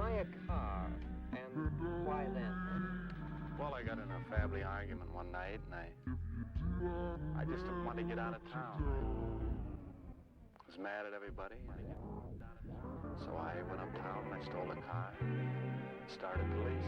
Buy a car, and why then? Well, I got in a family argument one night, and I just didn't want to get out of town. I was mad at everybody. So I went uptown and I stole a car, started police.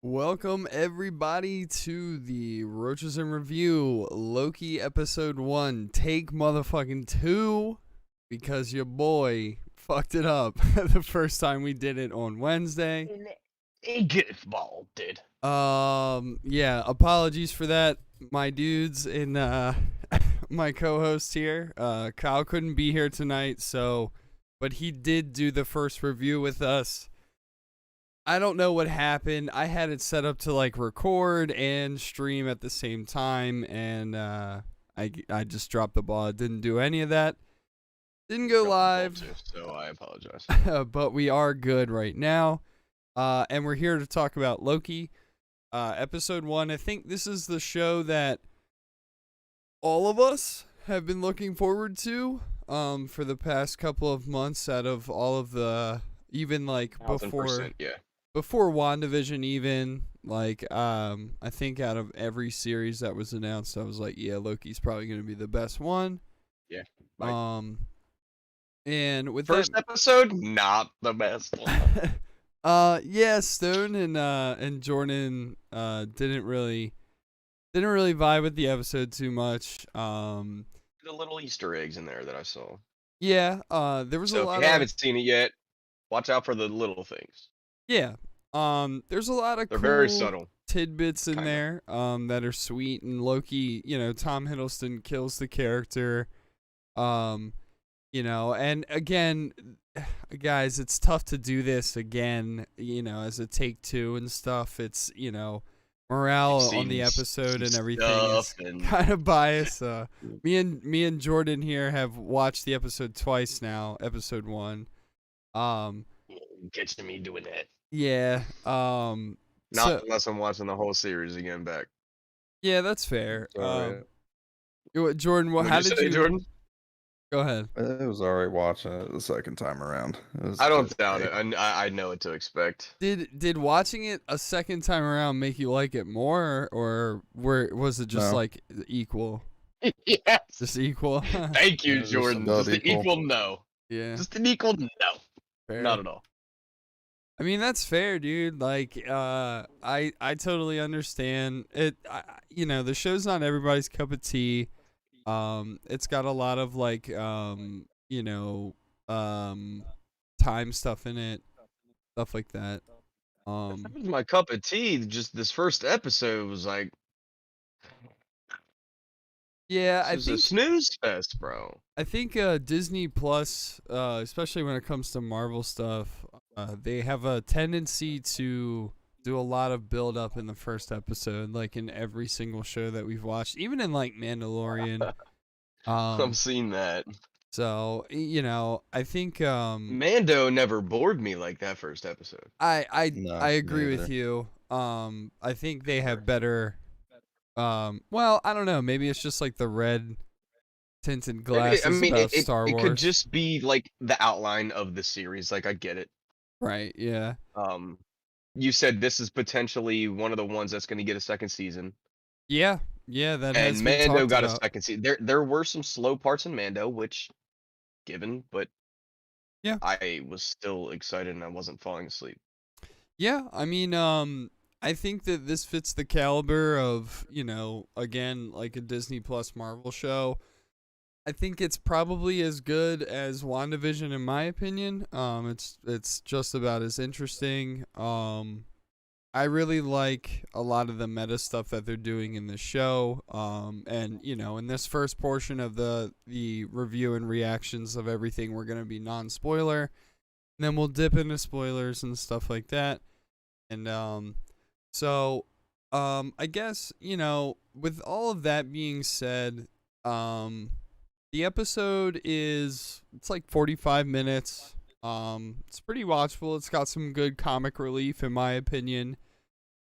Welcome everybody to the Roaches in Review Loki episode 1 take motherfucking 2 because your boy fucked it up the first time we did it on Wednesday. He goofball, dude. Yeah, apologies for that, my dudes and my co-host here. Kyle couldn't be here tonight, but he did do the first review with us. I don't know what happened. I had it set up to like record and stream at the same time, and I just dropped the ball. It didn't do any of that. Didn't go live. Too, so I apologize. But we are good right now. And we're here to talk about Loki. Episode 1. I think this is the show that all of us have been looking forward to for the past couple of months out of all of the, even like before WandaVision even, like, I think out of every series that was announced, I was like, yeah, Loki's probably going to be the best one. Yeah. Right. And with first episode, not the best one. Yeah, Stone and Jordan didn't really vibe with the episode too much. The little Easter eggs in there that I saw. Yeah, there was a lot. If you haven't seen it yet, watch out for the little things. Yeah. There's a lot of They're cool very subtle tidbits in there that are sweet, and Loki, Tom Hiddleston kills the character. And again, guys, it's tough to do this again, as a take 2 and stuff. It's, morale on the episode and everything is kind of biased. Me and Jordan here have watched the episode twice now, episode 1. Catching me doing that. Yeah. Not unless I'm watching the whole series again back. Yeah, that's fair. Jordan, how did you? Jordan? Go ahead. It was alright watching it the second time around. I don't doubt it. I know what to expect. Did watching it a second time around make you like it more, or was it just like equal? Yes. Just equal. Thank you, Jordan. Just an equal no. Yeah. Just an equal no. Fair. Not at all. I mean, that's fair, dude. Like, I totally understand it. The show's not everybody's cup of tea. It's got a lot of like, time stuff in it, stuff like that. That was my cup of tea. Just this first episode was like, yeah, I think a snooze fest, bro. I think Disney Plus, especially when it comes to Marvel stuff, they have a tendency to do a lot of build up in the first episode, like in every single show that we've watched, even in like Mandalorian. I've seen that. So, I think Mando never bored me like that first episode. I agree with you. I think they have better well, I don't know, maybe it's just like the red tinted glasses about Star Wars. It could just be like the outline of the series, like I get it. Right, yeah. you said this is potentially one of the ones that's going to get a second season. Yeah, that has And been Mando talked got a about. second season. There were some slow parts in Mando, which given, but Yeah. I was still excited and I wasn't falling asleep. Yeah, I mean, I think that this fits the caliber of, again, like a Disney Plus Marvel show. I think it's probably as good as WandaVision in my opinion. It's just about as interesting. I really like a lot of the meta stuff that they're doing in the show. And in this first portion of the review and reactions of everything, we're gonna be non-spoiler. And then we'll dip into spoilers and stuff like that. And so I guess, with all of that being said, the episode it's like 45 minutes. It's pretty watchable. It's got some good comic relief in my opinion.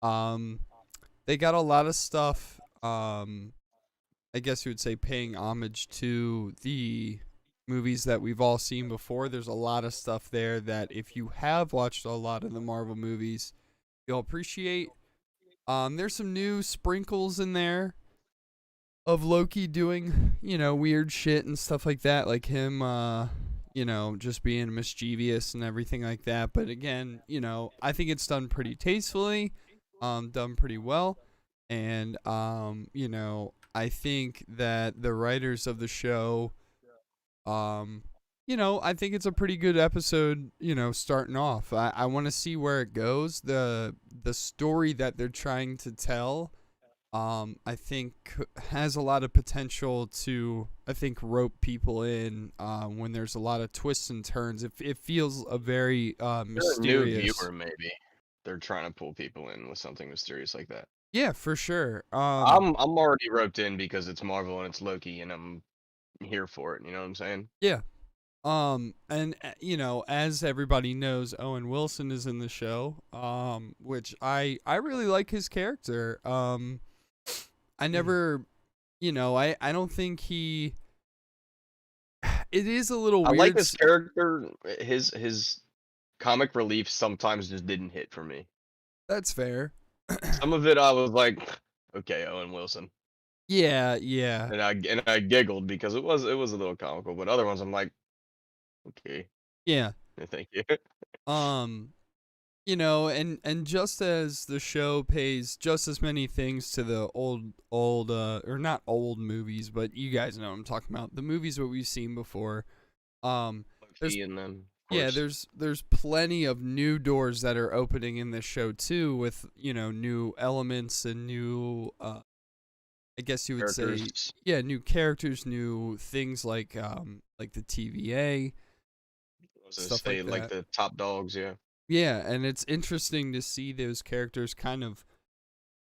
They got a lot of stuff, I guess you would say paying homage to the movies that we've all seen before. There's a lot of stuff there that if you have watched a lot of the Marvel movies, you'll appreciate. There's some new sprinkles in there of Loki doing, weird shit and stuff like that, like him, just being mischievous and everything like that. But again, I think it's done pretty tastefully, done pretty well. And, I think that the writers of the show, I think it's a pretty good episode, starting off. I want to see where it goes. The story that they're trying to tell, I think has a lot of potential to, I think, rope people in when there's a lot of twists and turns. It feels a very mysterious. You're a new viewer, maybe. They're trying to pull people in with something mysterious like that. Yeah, for sure. I'm already roped in because it's Marvel and it's Loki, and I'm here for it. You know what I'm saying? Yeah. And as everybody knows, Owen Wilson is in the show. Which I really like his character. I never, I don't think he. It is a little I weird. like his character. His comic relief sometimes just didn't hit for me. That's fair. Some of it I was like, okay, Owen Wilson. Yeah. And I giggled because it was a little comical, but other ones I'm like, okay, Yeah. thank you. And just as the show pays just as many things to the old or not old movies, but you guys know what I'm talking about, the movies that we've seen before. Loki and them. Yeah, there's plenty of new doors that are opening in this show too, with new elements and new I guess you would say new characters, new things like the TVA, stuff like that. Like the top dogs, yeah. Yeah, and it's interesting to see those characters kind of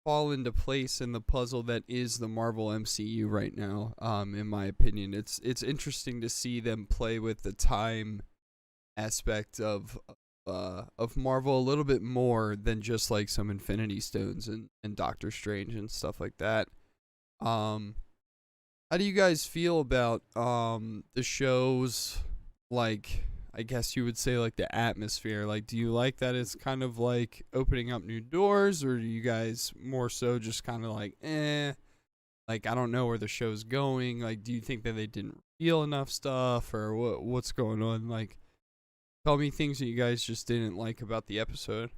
fall into place in the puzzle that is the Marvel MCU right now. In my opinion, it's interesting to see them play with the time aspect of Marvel a little bit more than just like some Infinity Stones and Doctor Strange and stuff like that. How do you guys feel about the show's, like, I guess you would say, like, the atmosphere? Like, do you like that it's kind of like opening up new doors, or do you guys more so just kind of like, like, I don't know where the show's going? Like, do you think that they didn't reveal enough stuff, or what's going on? Like, tell me things that you guys just didn't like about the episode.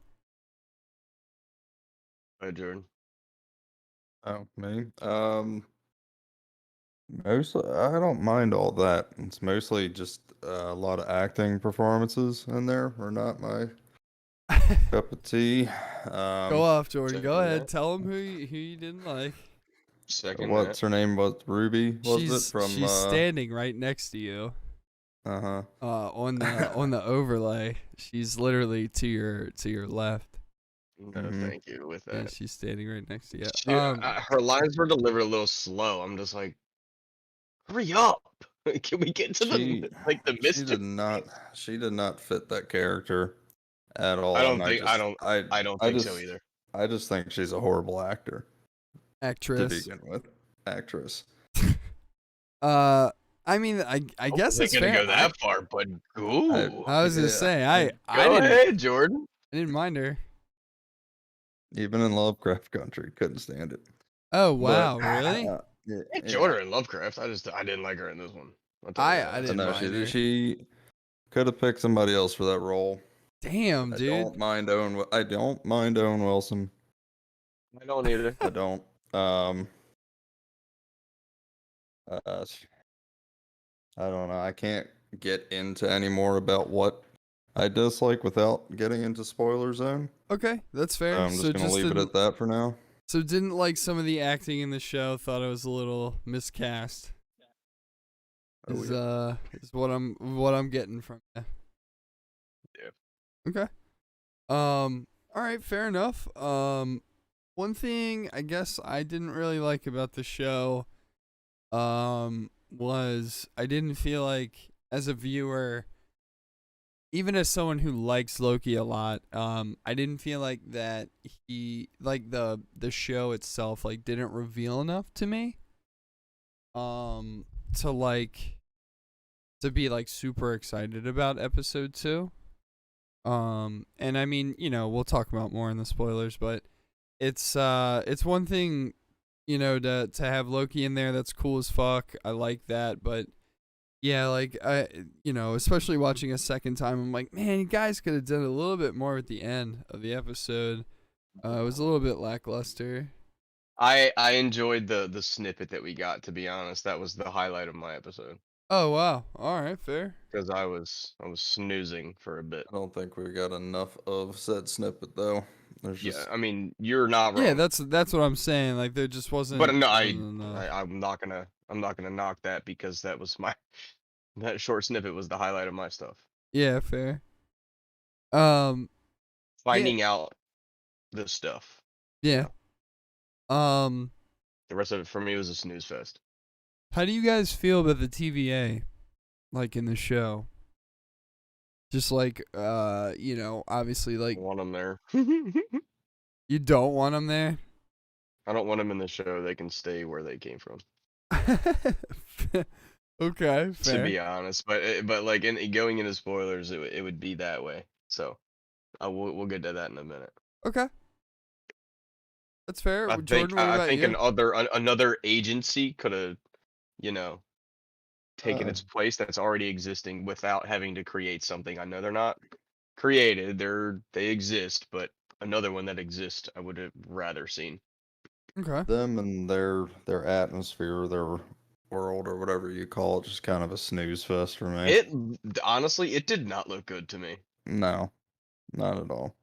Hi, Jordan. Oh, me. Mostly, I don't mind all that. It's mostly just a lot of acting performances in there are not my cup of tea. Go off, Jordan. Go second ahead. that. Tell them who you didn't like. Second What's her name? Was Ruby? Was she's it from? she's standing right next to you. Uh-huh. On the overlay, she's literally to your left. No, Mhm. thank you with Yeah, that. she's standing right next to you. Her lines were delivered a little slow. I'm just like, hurry up! Can we get to the mischief? She did not fit that character at all. I and don't think so either. I just think she's a horrible actor to Actress. begin with. Actress. I mean, I guess it's gonna fair. go that far, but I was gonna say go ahead, Jordan. I didn't mind her. Even in Lovecraft Country, couldn't stand it. Oh But wow, really? yeah, I enjoyed her in Lovecraft. I didn't like her in this one. I'll tell you I that. didn't no, mind her. she could have picked somebody else for that role. Damn, I dude. don't mind Owen. I don't mind Owen Wilson. I don't either. I don't. Uh, I don't know. I can't get into any more about what I dislike without getting into spoiler zone. Okay, that's fair. I'm just gonna leave it at that for now. So didn't like some of the acting in the show. Thought it was a little miscast. Is what I'm getting from you. Yeah. Okay. All right, fair enough. One thing I guess I didn't really like about the show was I didn't feel like as a viewer, even as someone who likes Loki a lot, I didn't feel like that he like the show itself like didn't reveal enough to me. To be like super excited about episode 2. And I mean, we'll talk about more in the spoilers, but it's one thing, to have Loki in there, that's cool as fuck. I like that, but yeah, like especially watching a second time, I'm like, man, you guys could have done a little bit more at the end of the episode. It was a little bit lackluster. I enjoyed the snippet that we got. To be honest, that was the highlight of my episode. Oh wow, all right, fair. Because I was snoozing for a bit. I don't think we got enough of said snippet though. There's just Yeah, I mean, you're not wrong. Yeah, that's what I'm saying. Like there just wasn't. But no, enough. I'm not gonna knock that because that was that short snippet was the highlight of my stuff. Yeah, fair. Finding out the stuff. Yeah. The rest of it for me was a snooze fest. How do you guys feel about the TVA, like in the show? Just like, obviously, like I want them there. you don't want them there. I don't want them in the show. They can stay where they came from. Okay, fair. To be honest, but like going into spoilers, it would be that way. So, we'll get to that in a minute. Okay, that's fair. I Jordan, what about think you? another agency could have, taken its place that's already existing without having to create something. I know they're not created; they exist, but another one that exists, I would have rather seen. Okay. them and their atmosphere, their world or whatever you call it, just kind of a snooze fest for me. It honestly, it did not look good to me. No, not at all.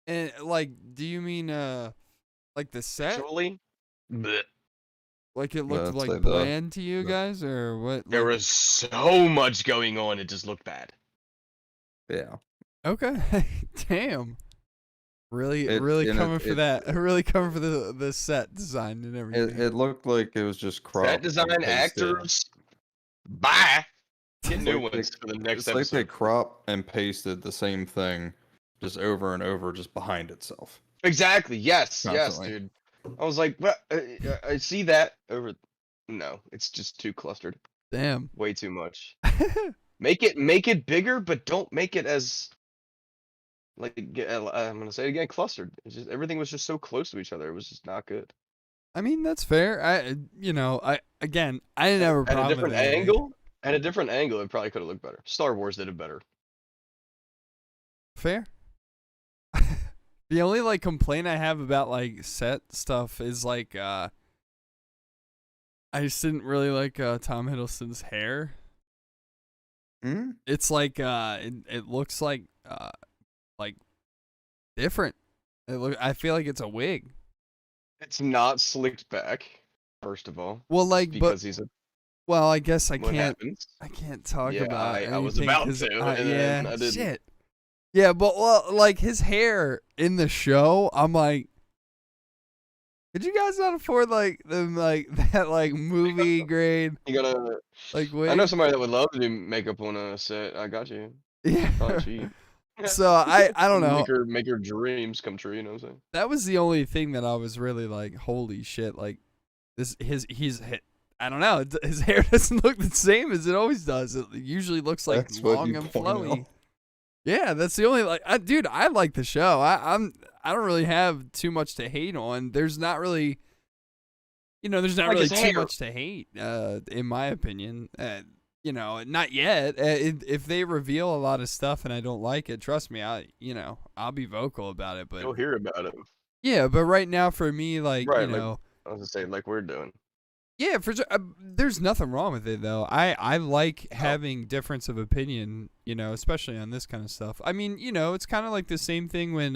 And like, do you mean like the set? Actually, bleh. Like it Yeah, looked I'd like say bland to you the- guys, or what? There like- was so much going on; it just looked bad. Yeah. Okay. Damn. Really and coming for that. Really coming for the set design and everything. It looked like it was just cropped. Set and design, pasted. actors, bye. Get new like ones for the next It's like they episode. crop and pasted the same thing, just over and over, just behind itself. Exactly. Yes. Constantly. Yes, dude. I was like, what? I see that over. No, it's just too clustered. Damn. Way too much. Make it bigger, but don't make it as like I'm gonna say it again, clustered. It's just everything was just so close to each other. It was just not good. I mean, that's fair. I didn't have a At problem a different with anything. angle, it probably could have looked better. Star Wars did it better. Fair. The only like complaint I have about like set stuff is like I just didn't really like Tom Hiddleston's hair. Hmm? It's like it looks like different. I feel like it's a wig. It's not slicked back. First of all, Well, like, because he's a well, I guess I what can't. happens. I can't talk Yeah, about. I was anything about 'cause to, and then I didn't. shit. Yeah, but well, like his hair in the show, I'm like, could you guys not afford like them like that like movie grade You gotta. like I wig? know somebody that would love to do makeup on a set. I got you. Yeah. Probably cheap. So I don't know. Make her dreams come true. You know what I'm saying? That was the only thing that I was really like, holy shit! Like this, I don't know. His hair doesn't look the same as it always does. It usually looks like That's what long you and point flowy. out. Yeah, that's the only dude. I like the show. I don't really have too much to hate on. There's not really, there's not Like really his too hair. much to hate. In my opinion, not yet. If they reveal a lot of stuff and I don't like it, trust me, I'll be vocal about it. But You'll hear about it. yeah, but right now for me, like, Right, like I was gonna say, like we're doing. yeah, for sure. There's nothing wrong with it though. I like having difference of opinion, especially on this kind of stuff. I mean, it's kind of like the same thing when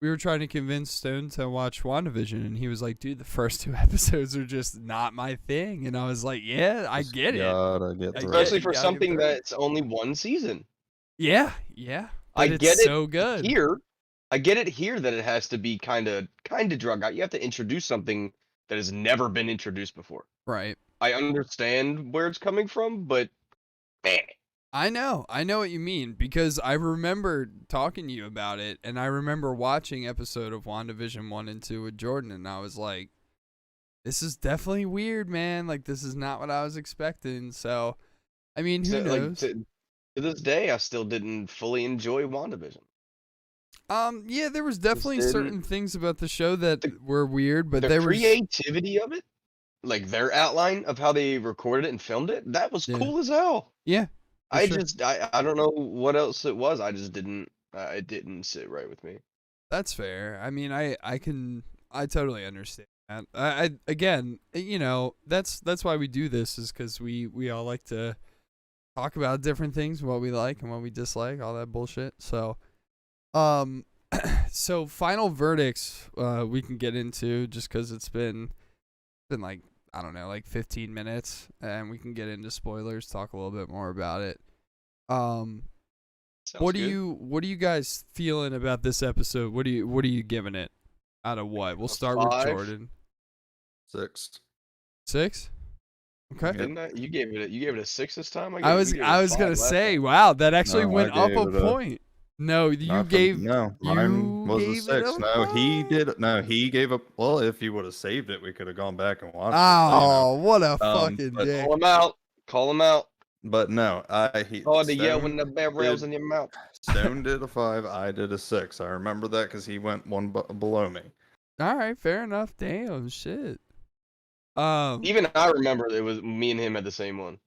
we were trying to convince Stone to watch WandaVision, and he was like, "Dude, the first 2 episodes are just not my thing." And I was like, "Yeah, I get it." Gotta get I through get Especially it. for You gotta get something through it. that's only one season. Yeah. But I it's get it so good. here. I get it here that it has to be kind of drug out. You have to introduce something that has never been introduced before. Right. I understand where it's coming from, but man, I know what you mean, because I remember talking to you about it, and I remember watching episode of WandaVision 1 and 2 with Jordan, and I was like, this is definitely weird, man. Like, this is not what I was expecting. So, I mean, who knows? to this day, I still didn't fully enjoy WandaVision. Yeah, there was definitely didn't- certain things about the show that The- were weird, but The there was creativity of it, like their outline of how they recorded it and filmed it, that was Yeah. cool as hell. yeah. For I sure. just I don't know what else it was. I just didn't it didn't sit right with me. That's fair. I mean, I totally understand that. I again, that's why we do this, is because we all like to talk about different things, what we like and what we dislike, all that bullshit. So, so final verdicts we can get into, just because it's been like, I don't know, like 15 minutes, and we can get into spoilers, talk a little bit more about it. Sounds What good. are you guys feeling about this episode? What are you giving it? Out of what? We'll start with 5. Jordan. 6. 6? Okay. Didn't I? You gave it a 6 this time. I was gonna say, wow, that actually No, I went up gave a it a- point. No, you Not from- gave no, you mine was a gave it 6. a No, he 5. did. No, he gave up. Well, if he would have saved it, we could have gone back and watched it. Oh, what a fucking but- dick! Call him out. Call him out. But no, Oh, the yell when Stone the barrel's did- in your mouth. Stone did a 5. I did a 6. I remember that because he went one below me. All right, fair enough. Damn, shit. Even I remember it was me and him had the same one.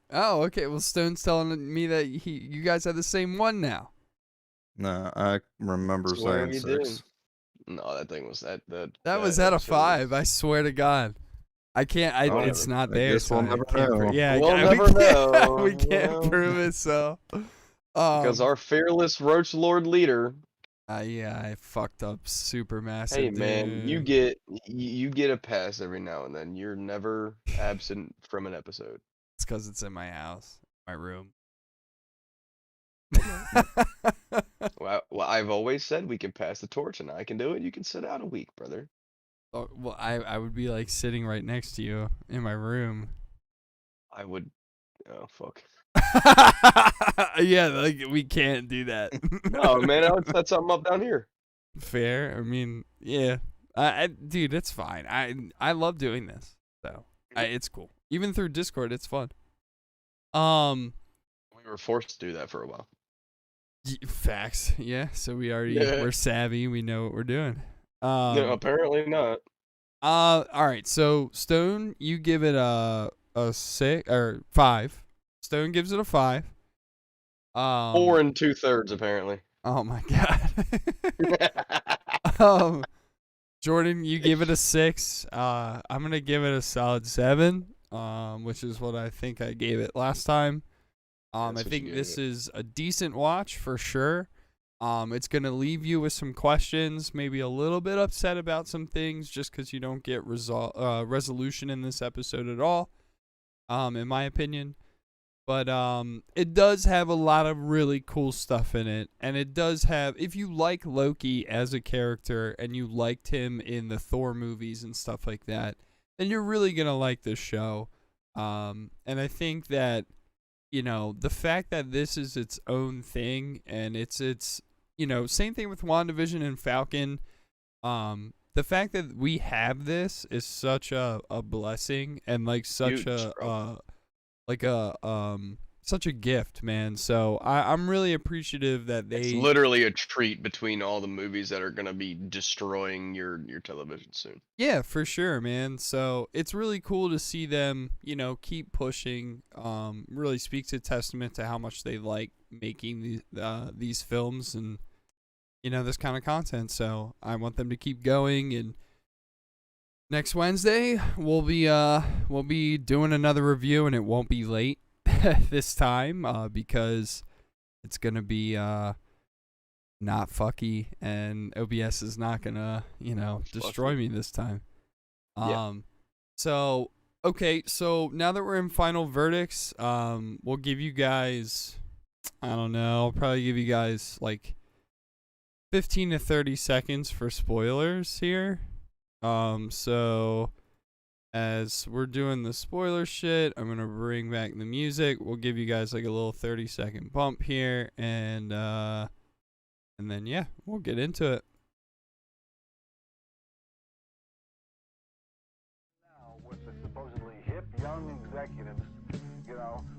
Oh, okay. Well, Stone's telling me that you guys had the same one now. No, I remember Swear saying we did. 6. No, that thing was that. That was at a episode was- 5. I swear to God. I can't. Oh, It's not I there. guess So we'll I never can't know. yeah, We'll we never can't- know, we can't well. prove it. So, Because our fearless Roach Lord leader. yeah, I fucked up super massive. Hey man, you dude. get a pass every now and then. You're never absent from an episode. It's because it's in my house, my room. Well, I've always said we can pass the torch, and I can do it. You can sit out a week, brother. Oh, well, I would be like sitting right next to you in my room. I would. Oh fuck. Yeah, like we can't do that. No man, I would set something up down here. Fair. I mean, yeah. Dude, it's fine. I love doing this. So it's cool. Even through Discord, it's fun. We were forced to do that for a while. Facts. Yeah. So Yeah. we're savvy. We know what we're doing. No, apparently not. All right. So Stone, you give it a 6 or 5. Stone gives it a 5. 4 2/3 apparently. Oh my God. Jordan, you give it a 6. I'm gonna give it a solid 7. Which is what I think I gave it last time. I That's what think you this gave is a decent watch for sure. It's gonna leave you with some questions, maybe a little bit upset about some things, just because you don't get resolution in this episode at all. In my opinion. But it does have a lot of really cool stuff in it. And it does have, if you like Loki as a character and you liked him in the Thor movies and stuff like that, then you're really going to like this show. And I think that, the fact that this is its own thing and it's same thing with WandaVision and Falcon. The fact that we have this is such a blessing and like such Huge, bro. such a gift, man. So I'm really appreciative that It's they. literally a treat between all the movies that are gonna be destroying your television soon. Yeah, for sure, man. So it's really cool to see them, keep pushing. Really speaks a testament to how much they like making these films and this kind of content. So I want them to keep going. And next Wednesday we'll be doing another review, and it won't be late this time because it's gonna be not fucky, and OBS is not gonna destroy me this time. Yeah. So okay, so now that we're in final verdicts, we'll give you guys, I don't know, I'll probably give you guys like 15 to 30 seconds for spoilers here. So as we're doing the spoiler shit, I'm gonna bring back the music. We'll give you guys like a little 30-second bump here, and then yeah, we'll get into it. Now, with the supposedly hip young executives,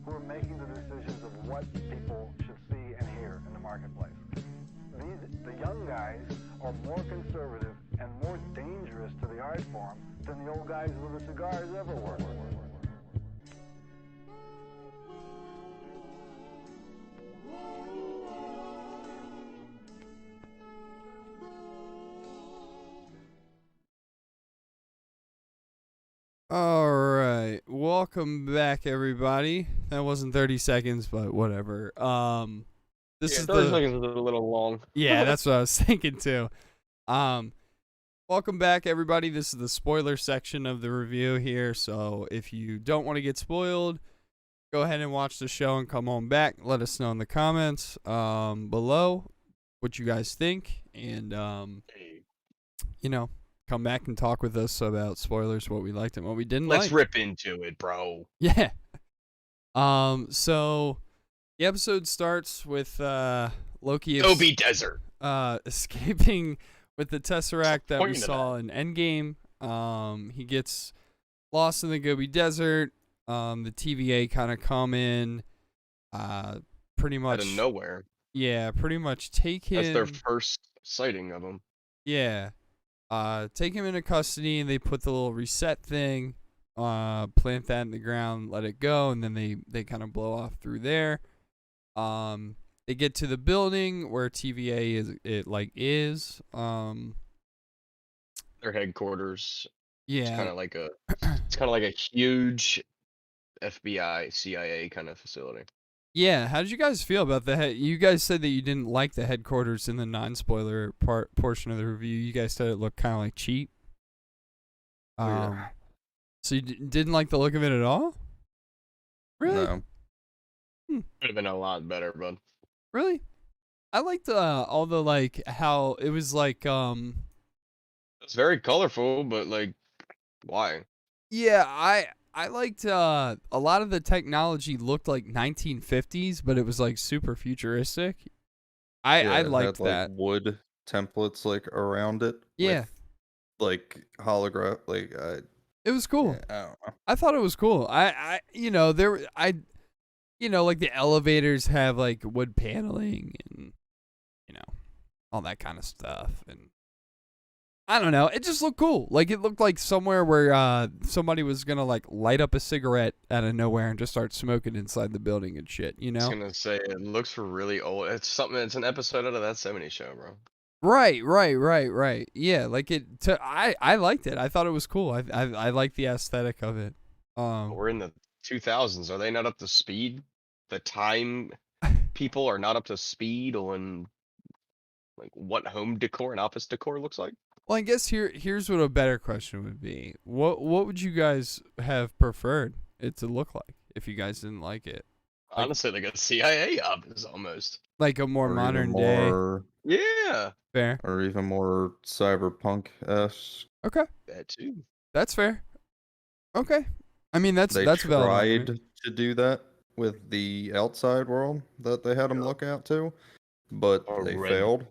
who are making the decisions of what people should see and hear in the marketplace. The young guys are more conservative and more dangerous to the art form than the old guys with the cigars ever were. All right, welcome back, everybody. That wasn't 30 seconds, but whatever. This is 30 the seconds is a little long. yeah, that's what I was thinking too. Welcome back, everybody. This is the spoiler section of the review here. So if you don't want to get spoiled, go ahead and watch the show and come on back. Let us know in the comments below what you guys think, and come back and talk with us about spoilers, what we liked and what we didn't like. Let's rip into it, bro. Yeah. So the episode starts with Loki Gobi Desert. escaping with the Tesseract that we Pointing to saw in Endgame. He gets lost in the Gobi Desert. The TVA kind of come in, pretty much Out of nowhere. Yeah, pretty much take him. That's their first sighting of him. Yeah. Take him into custody, and they put the little reset thing, plant that in the ground, let it go, and then they kind of blow off through there. They get to the building where TVA is. Their headquarters. Yeah. It's kind of like a huge FBI, CIA kind of facility. Yeah, how did you guys feel about the you guys said that you didn't like the headquarters in the non-spoiler portion of the review. You guys said it looked kind of like cheap. Yeah. So you didn't like the look of it at all? Really? No. Could have been a lot better, bud. Really? I liked all the how it was It's very colorful, but why? yeah, I liked a lot of the technology looked like 1950s, but it was like super futuristic. I It liked had, that. wood templates around it. Yeah. With, holograph. It was cool. Yeah, I don't know. I thought it was cool. The elevators have wood paneling and all that kind of stuff, and I don't know. It just looked cool. It looked like somewhere where somebody was gonna light up a cigarette out of nowhere and just start smoking inside the building and shit. I was gonna say it looks really old. It's an episode out of that '70s show, bro. Right. Yeah, I liked it. I thought it was cool. I like the aesthetic of it. We're in the 2000s. Are they not up to speed? The time people are not up to speed on what home decor and office decor looks like. Well, I guess here's what a better question would be. What would you guys have preferred it to look like if you guys didn't like it? Honestly, like a CIA office almost. Like a more Or modern even day. more, Yeah, Fair. or even more cyberpunk-esque. Okay. that too. That's fair. Okay. I mean that's They valid. tried to do that with the outside world that they had them look out to, but they Already. failed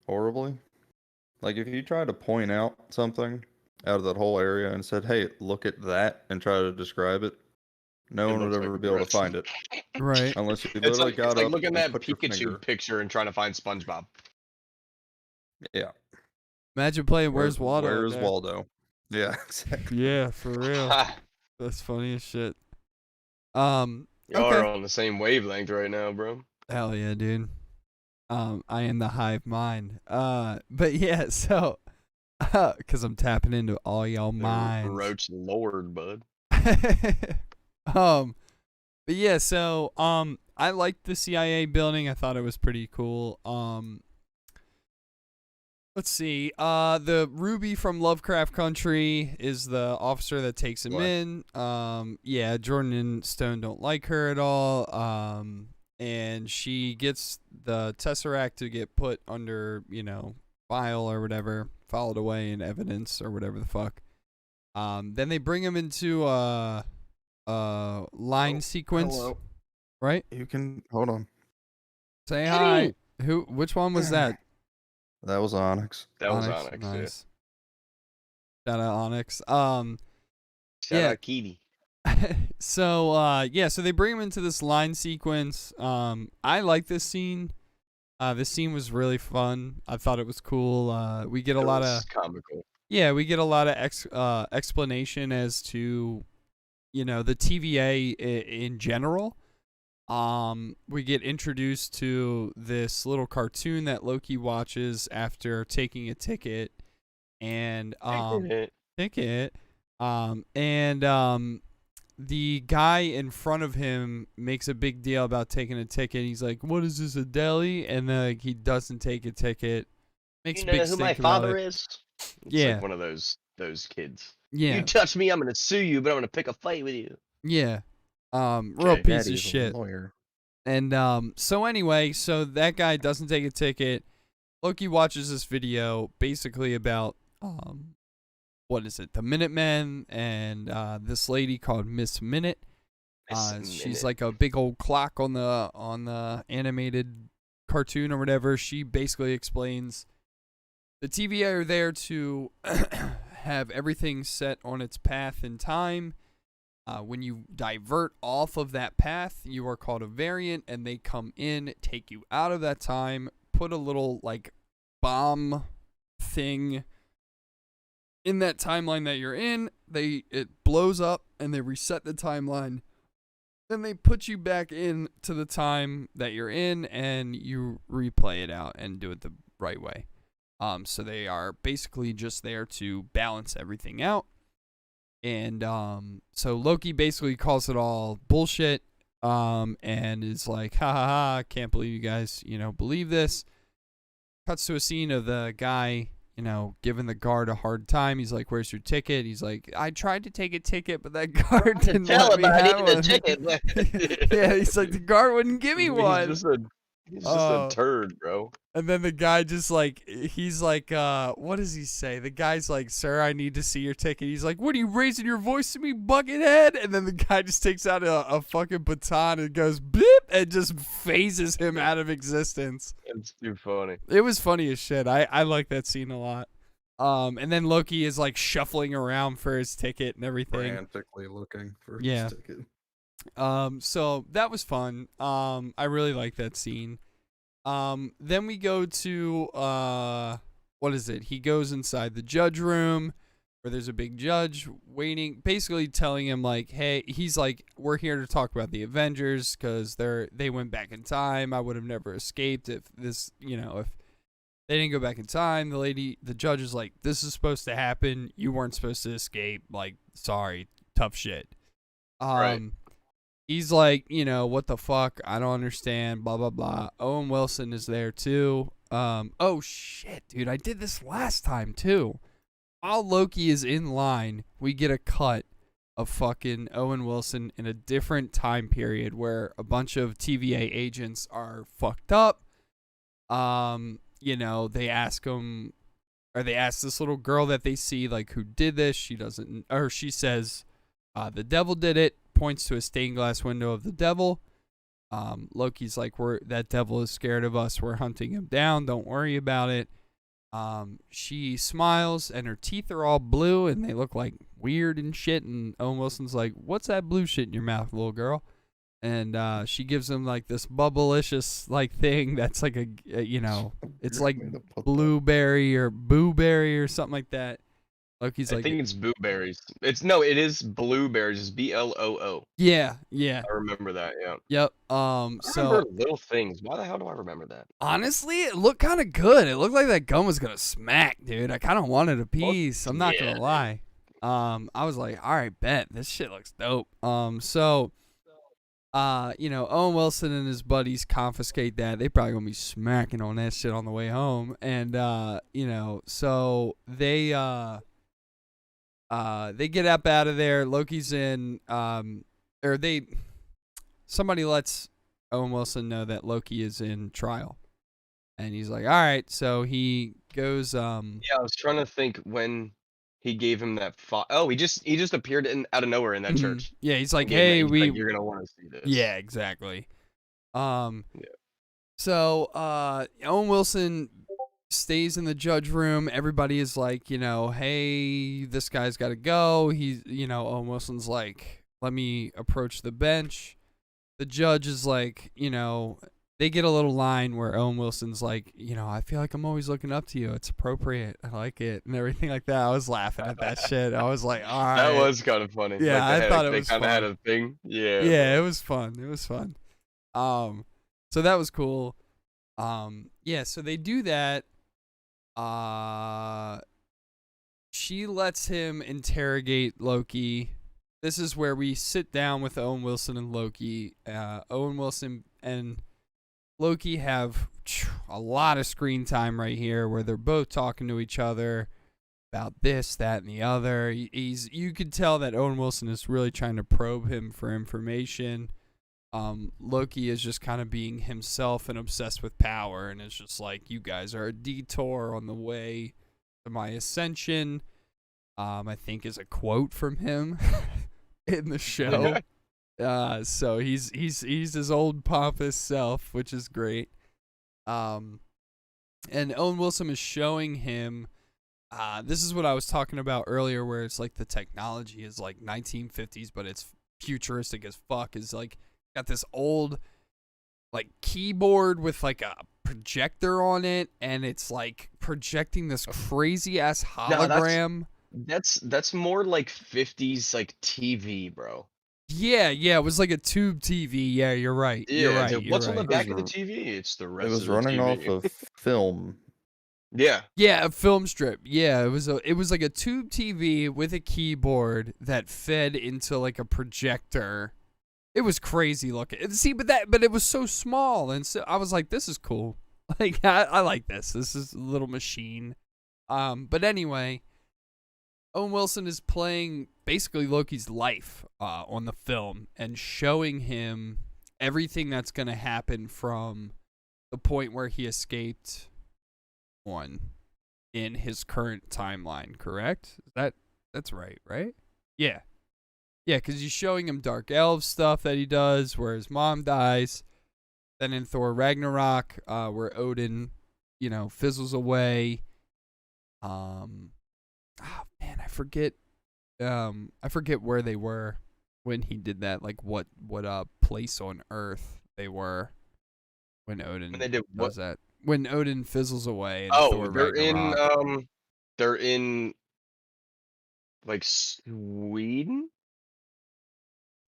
horribly. If you try to point out something out of that whole area and said, "Hey, look at that," and try to describe it, No It one would looks like ever be able to gross. find it Right. unless you It's literally like, got it's like up looking and at that put your Pikachu finger. picture and trying to find SpongeBob. Yeah. Imagine playing Where's Waldo. Where's there. Waldo? Yeah, exactly. Yeah, for real. Ha! That's funny as shit. Y'all Okay. are on the same wavelength right now, bro. Hell yeah, dude. I am the hive mind. But yeah, so, cause I'm tapping into all y'all minds. Roach Lord, bud. But yeah, so, I liked the CIA building. I thought it was pretty cool. Let's see. The Ruby from Lovecraft Country is the officer that takes him What? in. Yeah, Jordan and Stone don't like her at all. And she gets the Tesseract to get put under, file or whatever, filed away in evidence or whatever the fuck. Then they bring him into line sequence, Hello. right? You can hold on. Say hi. Which one was that? That was Onyx. That was Onyx. Yeah. Nice. Shout out Onyx. Shout Yeah. out Keedy. So so they bring him into this line sequence. I like this scene. This scene was really fun. I thought it was cool. We get a lot of comical. Yeah, we get a lot of explanation as to, the TVA in general. We get introduced to this little cartoon that Loki watches after taking a ticket, and the guy in front of him makes a big deal about taking a ticket. He's like, "What is this, a deli?" And then he doesn't take a ticket. Makes You a big know who my stink about father it. is? It's Yeah. like one of those kids. Yeah, You touch me, I'm gonna sue you, but I'm gonna pick a fight with you. yeah. Real Okay. piece of Daddy's a shit. lawyer. And so anyway, so that guy doesn't take a ticket. Loki watches this video basically about what is it? The Minutemen and this lady called Miss Minute. She's like a big old clock on the animated cartoon or whatever. She basically explains the TVA are there to have everything set on its path in time. When you divert off of that path, you are called a variant, and they come in, take you out of that time, put a little like bomb thing in that timeline that you're in. It blows up, and they reset the timeline. Then they put you back in to the time that you're in, and you replay it out and do it the right way. So they are basically just there to balance everything out. And so Loki basically calls it all bullshit, and is like, ha ha ha, can't believe you guys, believe this. Cuts to a scene of the guy, giving the guard a hard time. He's like, "Where's your ticket?" He's like, "I tried to take a ticket, but that guard didn't let me have one." Yeah, he's like, the guard wouldn't give me one. He's just a turd, bro. And then the guy just he's like, what does he say? The guy's like, "Sir, I need to see your ticket." He's like, "What are you raising your voice to me, buckethead?" And then the guy just takes out a fucking baton and goes, "Beep," and just phases him out of existence. It's too funny. It was funny as shit. I like that scene a lot. And then Loki is like shuffling around for his ticket and everything. Frantically looking for Yeah. his ticket. So that was fun. I really like that scene. Then we go to what is it? He goes inside the judge room where there's a big judge waiting, basically telling him like, "Hey," he's like, "We're here to talk about the Avengers because they went back in time. I would have never escaped if this, if they didn't go back in time." The judge is like, "This is supposed to happen. You weren't supposed to escape. Like, sorry, tough shit." Right. He's like, "What the fuck? I don't understand, blah, blah, blah." Owen Wilson is there, too. Oh, shit, dude. I did this last time, too. While Loki is in line, we get a cut of fucking Owen Wilson in a different time period where a bunch of TVA agents are fucked up. They ask him, or they ask this little girl that they see, like, who did this. She doesn't, or she says, the devil did it. Points to a stained glass window of the devil. Loki's like, that devil is scared of us. We're hunting him down. Don't worry about it. She smiles and her teeth are all blue and they look like weird and shit. And Owen Wilson's like, "What's that blue shit in your mouth, little girl?" And she gives him like this bubblicious like thing that's like it's like Weird way to put that. blueberry or booberry or something like that. Loki's I like, think it's blueberries. It is blueberries. It's BLOO. yeah. I remember that. Yeah. Yep. I So remember little things. Why the hell do I remember that? honestly, it looked kind of good. It looked like that gum was gonna smack, dude. I kind of wanted a piece. I'm not yeah, gonna lie. I was like, all right, bet this shit looks dope. Owen Wilson and his buddies confiscate that. They probably gonna be smacking on that shit on the way home, and so they get up out of there. Loki's in, somebody lets Owen Wilson know that Loki is in trial, and he's like, all right. So he goes, Yeah, I was trying to think when he gave him that. Oh, he just appeared out of nowhere in that church. yeah, he's like, And gave him hey, he's we, like, you're gonna want to see this. yeah, exactly. Yeah. So Owen Wilson stays in the judge room. Everybody is like, hey, this guy's got to go. He's, Owen Wilson's like, let me approach the bench. The judge is like, they get a little line where Owen Wilson's like, I feel like I'm always looking up to you. It's appropriate. I like it and everything like that. I was laughing at that shit. I was like, all right. That was kind of funny. Yeah, I thought it they was kind of had fun. a thing. Yeah. Yeah, it was fun. It was fun. So that was cool. Yeah, so they do that. She lets him interrogate Loki. This is where we sit down with Owen Wilson and Loki. Owen Wilson and Loki have a lot of screen time right here where they're both talking to each other about this, that, and the other. You could tell that Owen Wilson is really trying to probe him for information. Loki is just kind of being himself and obsessed with power, and it's just like, you guys are a detour on the way to my ascension. I think is a quote from him in the show. So he's his old pompous self, which is great. And Owen Wilson is showing him. This is what I was talking about earlier, where it's like the technology is like 1950s, but it's futuristic as fuck. Is like got this old like keyboard with like a projector on it, and it's like projecting this crazy ass hologram. That's more like 50s like TV, bro. Yeah, it was like a tube TV. Yeah, you're right. Yeah, you're right. dude, You're what's right. on the back of the TV? It's the rest It was of the running TV. off of film. Yeah. Yeah, a film strip. Yeah, it was like a tube TV with a keyboard that fed into like a projector. It was crazy looking. See, but it was so small, and so I was like, this is cool. Like I like this. This is a little machine. But anyway, Owen Wilson is playing basically Loki's life on the film and showing him everything that's going to happen from the point where he escaped in his current timeline, correct? That's right? Yeah. Yeah, because he's showing him Dark Elves stuff that he does where his mom dies. Then in Thor Ragnarok, where Odin, fizzles away. Oh man, I forget where they were when he did that. Like what place on Earth they were when Odin When they did what? does that. When Odin fizzles away. In Oh, Thor they're Ragnarok. they're in like Sweden.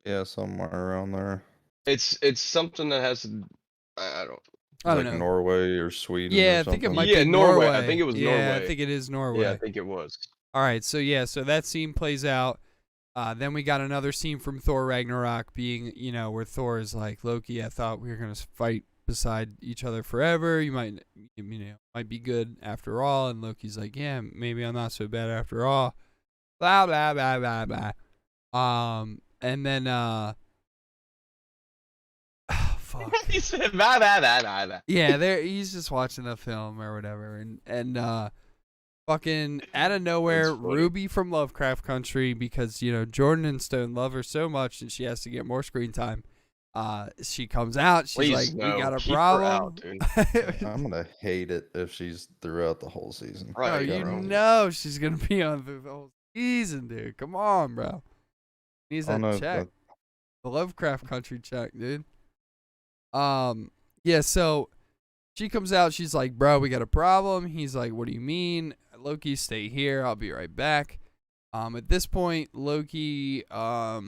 Yeah, somewhere around there. It's something that has I don't. I don't Like know. Norway or Sweden. Yeah, or I think it something. might Yeah, be Norway. Norway. I think it was Yeah, I Norway. think it is Norway. Yeah, I think it was. All right, so that scene plays out. Then we got another scene from Thor Ragnarok being, where Thor is like, Loki, I thought we were going to fight beside each other forever. You might be good after all. And Loki's like, yeah, maybe I'm not so bad after all. Blah, blah, blah, blah, blah. And then, fuck. He said, blah, blah, blah, blah, blah. Yeah, he's just watching a film or whatever. And fucking out of nowhere, That's funny. Ruby from Lovecraft Country, because Jordan and Stone love her so much and she has to get more screen time. She comes out. She's Please, like, "We got no. a Keep her out, problem." dude. I'm gonna hate it if she's throughout the whole season. Bro, Right, you bro. know she's gonna be on through the whole season, dude. Come on, bro. Needs I that don't know, check. The Lovecraft Country check, dude. Yeah, so she comes out, she's like, "Bro, we got a problem." He's like, "What do you mean?" "Loki, stay here. I'll be right back." At this point, Loki, how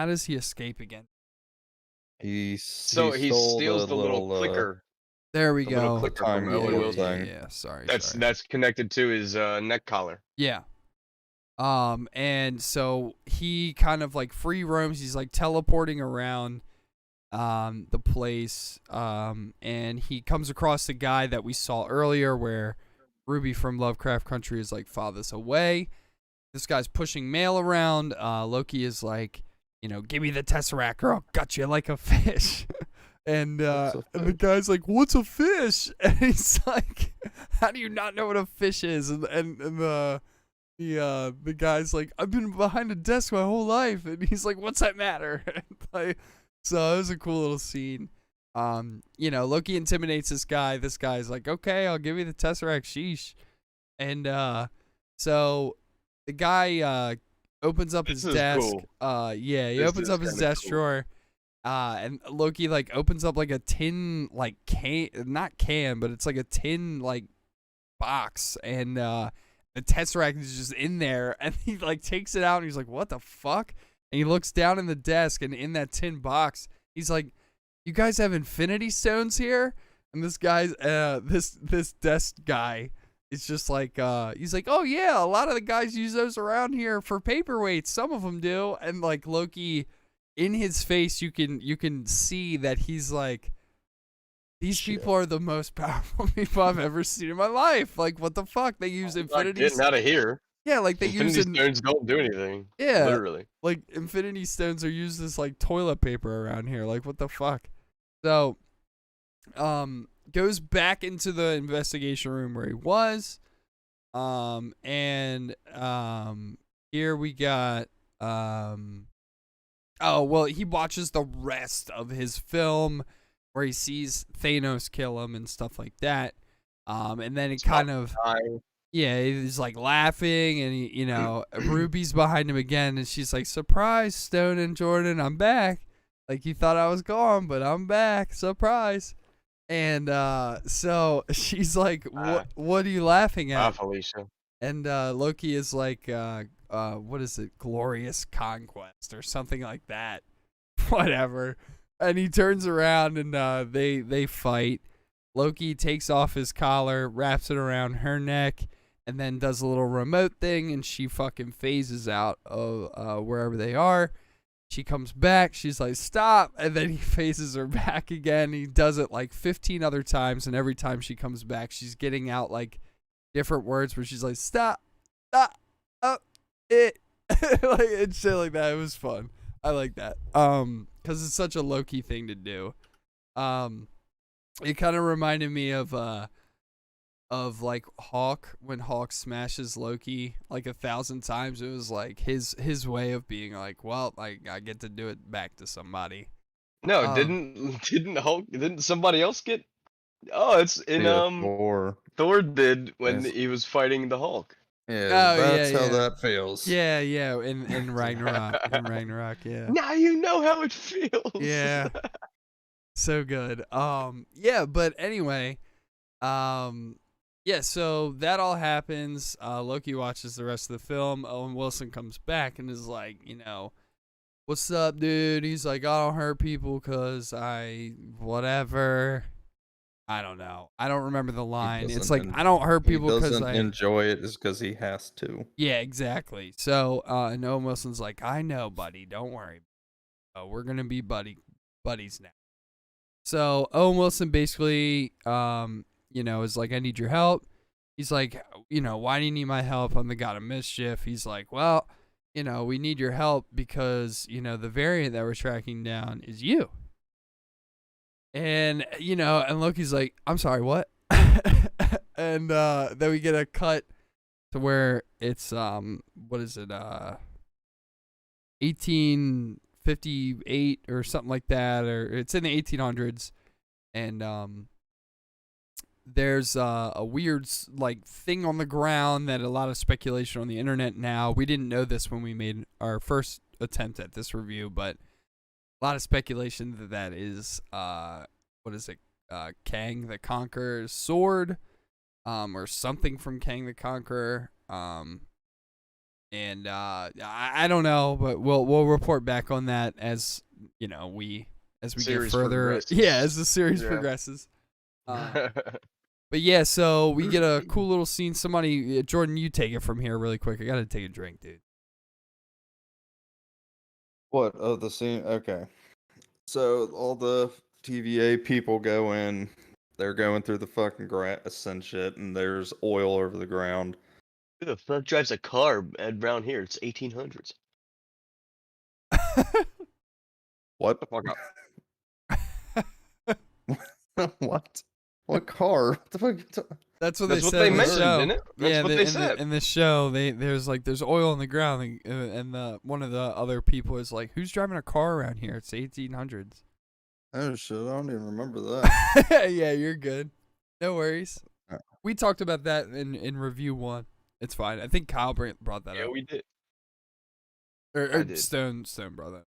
does he escape again? he So he stole steals the little clicker. There we The go. little clicker Time from Yeah, Owen warp Wilson. thing. yeah. Sorry. That's connected to his neck collar. Yeah. And so he kind of like free roams. He's like teleporting around the place. And he comes across the guy that we saw earlier where Ruby from Lovecraft Country is like, "File this away." This guy's pushing mail around. Loki is like, "Give me the Tesseract or I'll gut you like a fish." And What's a the fish? guy's like, "What's a fish?" And he's like, "How do you not know what a fish is?" And the guy's like, "I've been behind a desk my whole life." And he's like, "What's that matter?" So it was a cool little scene. Loki intimidates this guy. This guy's like, "Okay, I'll give you the Tesseract, sheesh." And so the guy opens up his This is desk. cool. He This opens is up his kinda desk cool. drawer. And Loki like opens up like a tin like can, not can, but it's like a tin like box, and the Tesseract is just in there, and he like takes it out and he's like, "What the fuck?" And he looks down in the desk, and in that tin box, he's like, "You guys have Infinity Stones here?" And this guy's this desk guy is just like he's like, "Oh yeah, a lot of the guys use those around here for paperweights. Some of them do." And like Loki, in his face, you can see that he's like, "These Shit. people are the most powerful people I've ever seen in my life. Like, what the fuck? They use Not Infinity getting out of here. Yeah, like they use Infinity Stones don't do anything. Yeah. Literally. like Infinity Stones are used as like toilet paper around here. Like, what the fuck?" So, goes back into the investigation room where he was. Here we got he watches the rest of his film where he sees Thanos kill him and stuff like that. And then it kind of he's like laughing, and he, Ruby's behind him again, and she's like, "Surprise, Stone and Jordan, I'm back. Like, you thought I was gone, but I'm back. Surprise." And so she's like, "What are you laughing Ah, at?" Felicia. And Loki is like, "What is it? Glorious Conquest or something like that." Whatever. And he turns around, and they fight. Loki takes off his collar, wraps it around her neck, and then does a little remote thing, and she fucking phases out of wherever they are. She comes back. She's like, "Stop!" And then he phases her back again. He does it like 15 other times, and every time she comes back, she's getting out like different words where she's like, "Stop, stop, up, it," like and shit like that. It was fun. I like that. Because it's such a Loki thing to do. It kind of reminded me of like Hawk, when Hawk smashes Loki like 1,000 times. It was like his way of being like, "Well, like, I get to do it back to somebody." No, didn't somebody else get? Oh, it's in Yeah, Thor. Thor did when Yes. he was fighting the Hulk. Yeah, Oh, that's yeah, how yeah. that feels. Yeah, in Ragnarok, yeah. Now you know how it feels. Yeah. So good. Yeah, but anyway, yeah, so that all happens. Loki watches the rest of the film. Owen Wilson comes back and is like, "What's up, dude?" He's like, "I don't hurt people because whatever." I don't know. I don't remember the line. It's like, "I don't hurt people He because doesn't enjoy it just because he has to. Yeah, exactly. So, and Owen Wilson's like, "I know, buddy. Don't worry. We're going to be buddies now." So Owen Wilson basically, is like, "I need your help." He's like, "Why do you need my help? I'm the god of mischief." He's like, "Well, we need your help because, the variant that we're tracking down is you." And, and Loki's like, "I'm sorry, what?" And then we get a cut to where it's, what is it? 1858 or something like that, or it's in the 1800s, and there's a weird like thing on the ground that a lot of speculation on the internet now. We didn't know this when we made our first attempt at this review, but a lot of speculation that is what is it? Kang the Conqueror's sword, or something from Kang the Conqueror. And I don't know, but we'll report back on that as we get Series further. progresses. Yeah, as the series Yeah. progresses. But yeah, so we get a cool little scene. Somebody, Jordan, you take it from here really quick. I gotta take a drink, dude. What? Oh, the scene. Okay. So all the TVA people go in. They're going through the fucking grass and shit, and there's oil over the ground. Who the fuck drives a car around here? It's 1800s. What? The fuck up. What? What car? What the fuck? That's what That's they what said they in the mentioned, show. didn't it? That's Yeah, what they said. in the show, there's oil on the ground, and one of the other people is like, "Who's driving a car around here? It's 1800s." Oh shit! I don't even remember that. Yeah, you're good. No worries. Uh. We talked about that in review 1. It's fine. I think Kyle brought that Yeah, up. we did. Or I did. Stone brought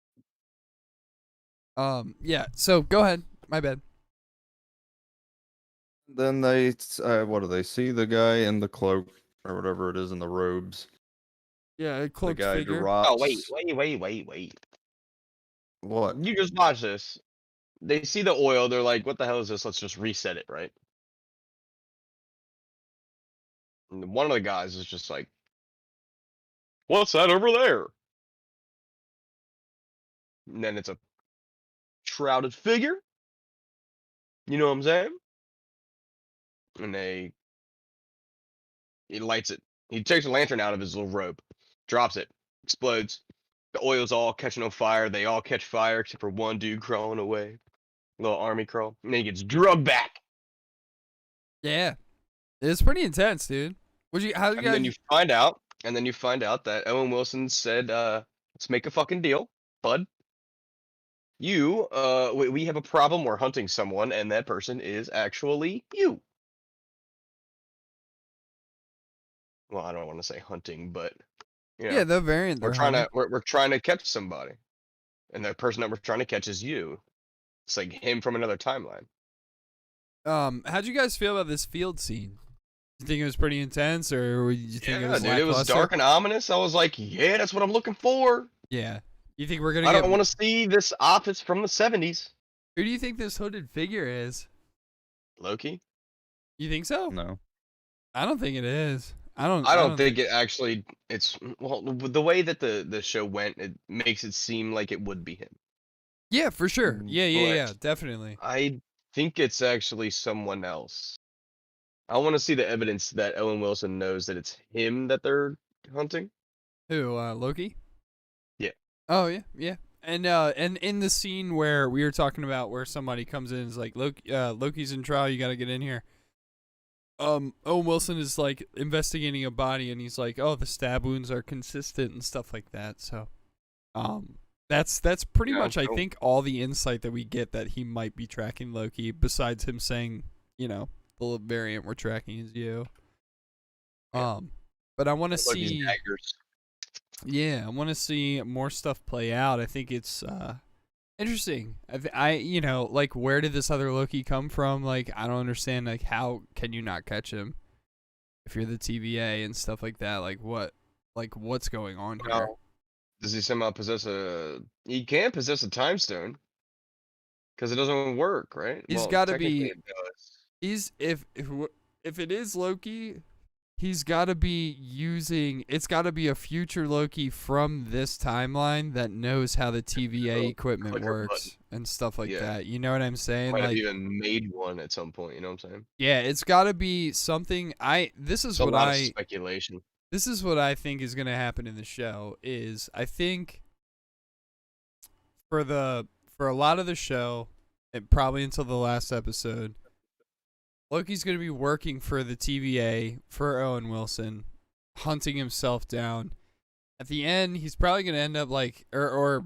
that. Yeah. So go ahead. My bad. Then they, what do they see? The guy in the cloak or whatever it is in the robes. Yeah, a The cloaked guy figure. drops. Oh, wait. What? You just watch this. They see the oil. They're like, what the hell is this? Let's just reset it, right? And one of the guys is just like, what's that over there? And then it's a shrouded figure. You know what I'm saying? And he lights it. He takes a lantern out of his little robe, drops it, explodes. The oil's all catching on fire. They all catch fire except for one dude crawling away. Little army crawl. And then he gets drugged back. Yeah, it's pretty intense, dude. How you And guys? then you find out that Owen Wilson said, let's make a fucking deal, bud. We have a problem. We're hunting someone, and that person is actually you. Well, I don't want to say hunting, but Yeah, the variant. we're trying to catch somebody, and the person that we're trying to catch is you. It's like him from another timeline. How'd you guys feel about this field scene? You think it was pretty intense, or did you think it was dude, it was lackluster? dark and ominous. I was like, yeah, that's what I'm looking for. Yeah. You think we're gonna? I don't want to see this office from the 70s. Who do you think this hooded figure is? Loki. You think so? No. I don't think it is. I don't think it actually. It's the way that the show went. It makes it seem like it would be him. Yeah, for sure. Yeah, But definitely. I think it's actually someone else. I want to see the evidence that Owen Wilson knows that it's him that they're hunting. Who? Loki? Yeah. Oh yeah. And in the scene where we were talking about, where somebody comes in and is like, Loki's in trial, you got to get in here. Owen Wilson is like investigating a body, and he's like, oh, the stab wounds are consistent and stuff like that. So, that's pretty much, I think, all the insight that we get that he might be tracking Loki, besides him saying, the variant we're tracking is you. But I want to see. Yeah, I want to see more stuff play out. I think it's interesting. Like, where did this other Loki come from? Like, I don't understand. Like, how can you not catch him if you're the TVA and stuff like that? Like, what's going on here? Well, does he somehow possess he can't possess a time stone because it doesn't work, right? He's Well, got to technically be. it does. If it is Loki, he's got to be using. It's got to be a future Loki from this timeline that knows how the TVA equipment clicker works and stuff like Yeah. that. You know what I'm saying? Might have Like, even made one at some point. You know what I'm saying? yeah, it's got to be something. This is It's a what lot of speculation. This is what I think is going to happen in the show. Is I think for a lot of the show, and probably until the last episode, Loki's going to be working for the TVA, for Owen Wilson, hunting himself down, at the end, he's probably going to end up like, or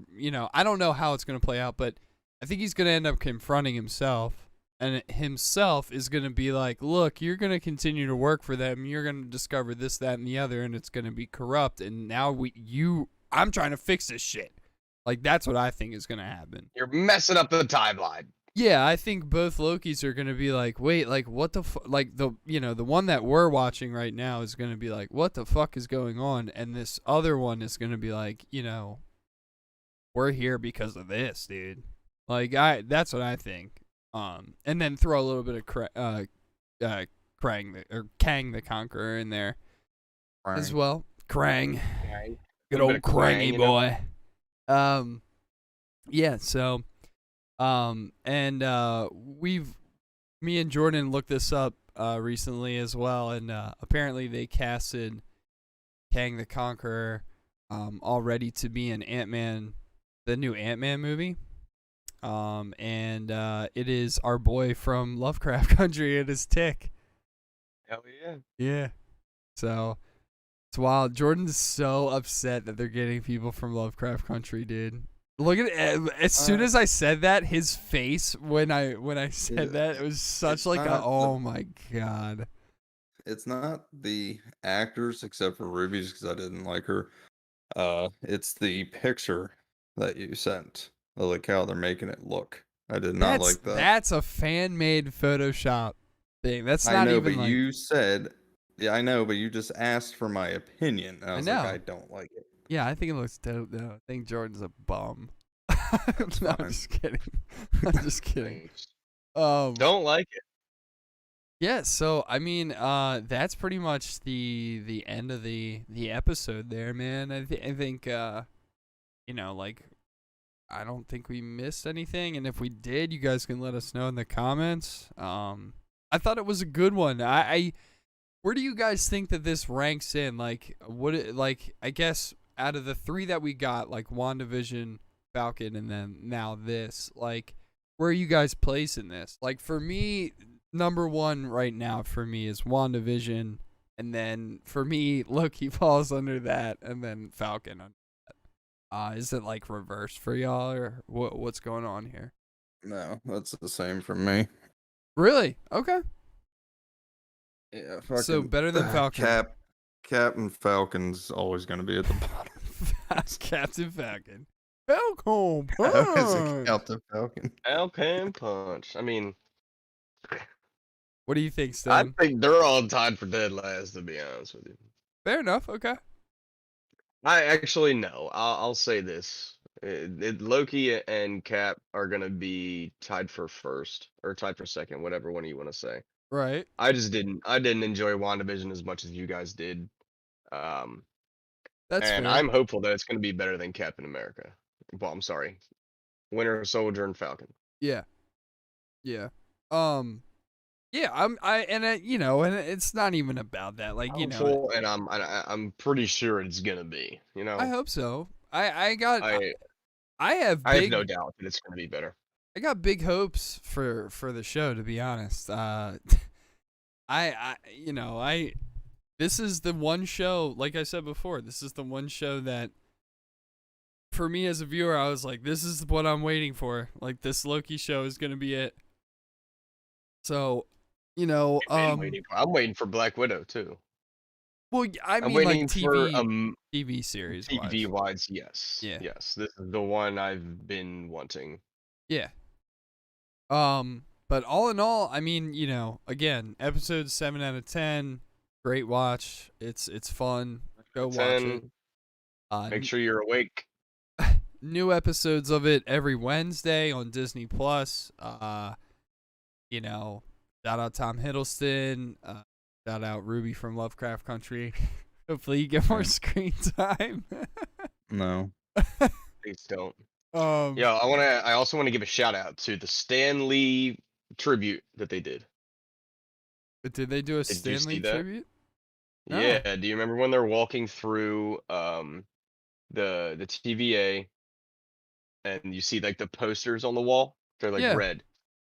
I don't know how it's going to play out, but I think he's going to end up confronting himself, and himself is going to be like, look, you're going to continue to work for them. You're going to discover this, that, and the other, and it's going to be corrupt. And now I'm trying to fix this shit. Like, that's what I think is going to happen. You're messing up the timeline. Yeah, I think both Lokis are going to be like, wait, like, what the like, the one that we're watching right now is going to be like, what the fuck is going on? And this other one is going to be like, we're here because of this, dude. Like, that's what I think. And then throw a little bit of Kang the Conqueror in there as well. Krang. Good old Krangy boy. Yeah, so me and Jordan looked this up recently as well, and apparently they casted Kang the Conqueror already to be in Ant-Man, the new Ant-Man movie. And it is our boy from Lovecraft Country. It is Tick. Hell yeah. Yeah. So it's wild. Jordan's so upset that they're getting people from Lovecraft Country, dude. Look at it. As soon as I said that, his face when I said that, it was such like a oh my god. It's not the actors except for Ruby, just because I didn't like her. It's the picture that you sent. Like how they're making it look. I did not like that. That's a fan-made Photoshop thing. That's not I know, even but like... you said, yeah, I know, but you just asked for my opinion. And I was like, I don't like it. Yeah, I think it looks dope though. I think Jordan's a bum. No, I'm just kidding. I'm just kidding. Don't like it. Yeah, so I mean, that's pretty much the end of the episode there, man. I think like, I don't think we missed anything, and if we did, you guys can let us know in the comments. I thought it was a good one. Where do you guys think that this ranks in? Like, I guess out of the 3 that we got, like WandaVision, Falcon, and then now this, like, where are you guys placing this? Like, for me, number 1 right now for me is WandaVision, and then for me, Loki falls under that, and then Falcon under that. Is it like reversed for y'all, or what's going on here? No, that's the same for me. Really? Okay. Yeah. So better than Falcon. Captain Falcon's always going to be at the bottom. Captain Falcon. Falcon How is it Punch. Captain Falcon? Falcon Punch. I mean, What do you think, I Stan? think they're all tied for dead last, to be honest with you. Fair enough. Okay. I actually no. I'll say this: Loki and Cap are gonna be tied for first or tied for second, whatever one you want to say. Right. I didn't enjoy WandaVision as much as you guys did. That's and fair. I'm hopeful that it's gonna be better than Captain America. Well, I'm sorry, Winter Soldier and Falcon. Yeah. Yeah. Yeah. And it's not even about that. Like, Hopeful, and I'm pretty sure it's gonna be. I hope so. I have I have big, no doubt that it's gonna be better. I got big hopes for the show, to be honest. This is the one show, like I said before, this is the one show that, for me as a viewer, I was like, this is what I'm waiting for. Like, this Loki show is gonna be it. So, I'm waiting for Black Widow too. well, I I'm mean, like waiting for TV series. TV wise, yes. Yeah. Yes, this is the one I've been wanting. Yeah. But all in all, I mean, again, episode 7 out of 10, great watch. It's fun. Go watch it. Make sure you're awake. New episodes of it every Wednesday on Disney Plus. Shout out Tom Hiddleston. Shout out Ruby from Lovecraft Country. Hopefully you get more screen time. No. Please don't. Yeah, I also want to give a shout out to the Stan Lee tribute that they did. But did they do a Did you Stan see Lee that? tribute? No. Yeah, do you remember when they're walking through the TVA and you see like the posters on the wall? They're like Yeah. red.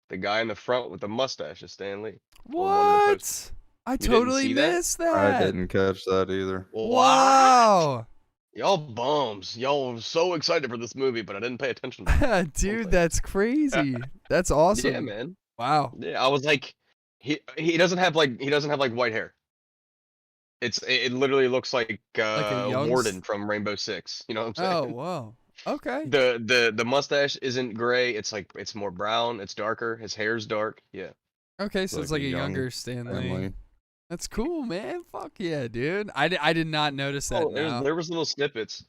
The guy in the front with the mustache is Stan Lee. What? I didn't totally see that? missed that. I didn't catch that either. Wow. Y'all bums. Y'all were so excited for this movie, but I didn't pay attention. Dude, that's crazy. That's awesome. Yeah, man. Wow. Yeah, I was like, he doesn't have like white hair. It literally looks like a young Warden from Rainbow Six. You know what I'm Oh, saying? wow. Okay. The mustache isn't gray. It's like it's more brown. It's darker. His hair's dark. Yeah. Okay, so it's like a young younger Stanley. family. That's cool, man. Fuck yeah, dude. I did not notice that. Oh, Now. there was little snippets.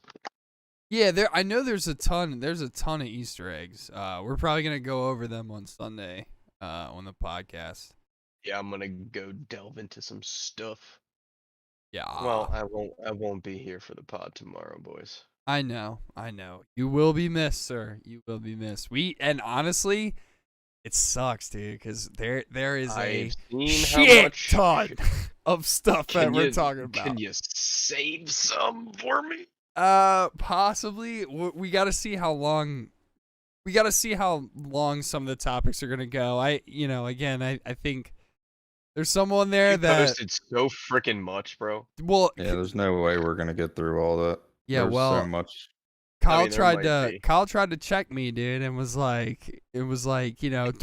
Yeah, I know there's a ton of Easter eggs. We're probably gonna go over them on Sunday, on the podcast. Yeah, I'm gonna go delve into some stuff. Yeah. Well, I won't be here for the pod tomorrow, boys. I know. You will be missed, sir. You will be missed. And honestly, it sucks, dude, because there is a I've seen how shit much. ton of stuff that Can we're you talking about. Can you save some for me? Possibly. We got to see how long. We got to see how long some of the topics are gonna go. I think there's someone there You that posted so freaking much, bro. well, Yeah, there's no way we're gonna get through all that. yeah, There's well, so much. Kyle there might be. Kyle tried to check me, dude, and was like, do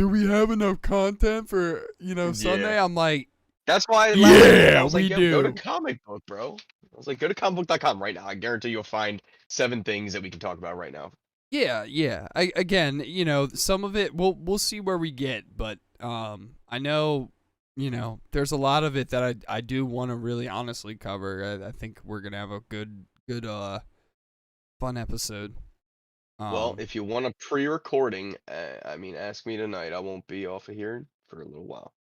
we have enough content for Sunday? Yeah. I'm like, That's why Yeah, I was we like, yo, go to do. comic book, bro. I was like, go to comicbook.com right now. I guarantee you'll find 7 things that we can talk about right now. yeah. Again, some of it we'll see where we get, but I know, there's a lot of it that I do want to really honestly cover. I think we're gonna have a good fun episode. Well, if you want a pre-recording, ask me tonight. I won't be off of here for a little while.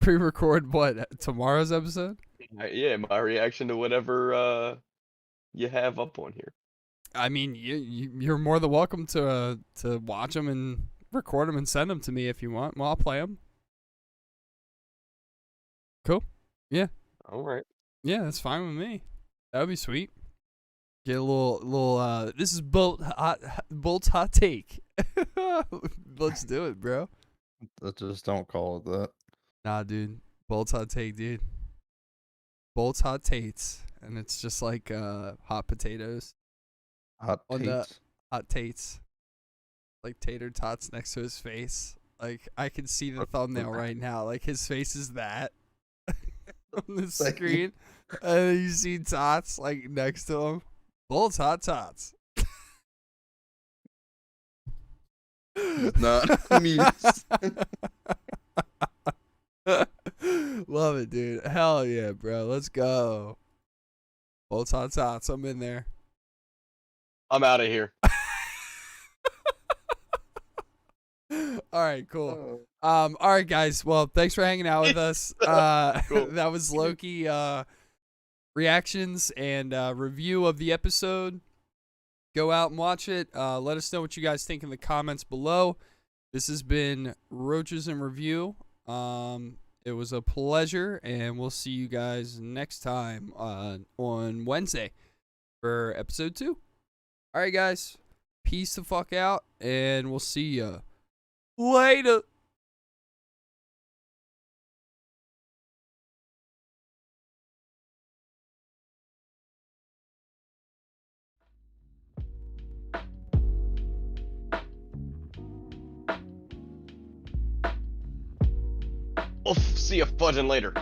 Pre-record what, tomorrow's episode? Yeah, my reaction to whatever you have up on here. I mean, you're more than welcome to watch them and record them and send them to me if you want. Well, I'll play them. Cool. Yeah. All right. Yeah, that's fine with me. That would be sweet. Get a little. This is Bolt's hot take. Let's do it, bro. Just don't call it that. Nah, dude. Bolt's hot take, dude. Bolt's hot tates, and it's just like hot potatoes. Hot On the- takes. Hot tates. Like tater tots next to his face. Like I can see the thumbnail right now. Like his face is that on the screen. And you see tots like next to him. Bolt's hot tots. Not me. Love it, dude. Hell yeah, bro. Let's go. Bolt's hot tots. I'm in there. I'm out of here. All right, cool. All right, guys. Well, thanks for hanging out with us. Cool. That was Loki reactions and review of the episode. Go out and watch it. Let us know what you guys think in the comments below. This has been Roaches in Review. It was a pleasure, and we'll see you guys next time on Wednesday for episode 2. All right, guys. Peace the fuck out, and we'll see ya later. We'll see you fudging later.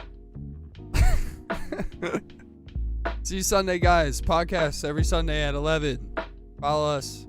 See you Sunday, guys. Podcast every Sunday at 11. Follow us.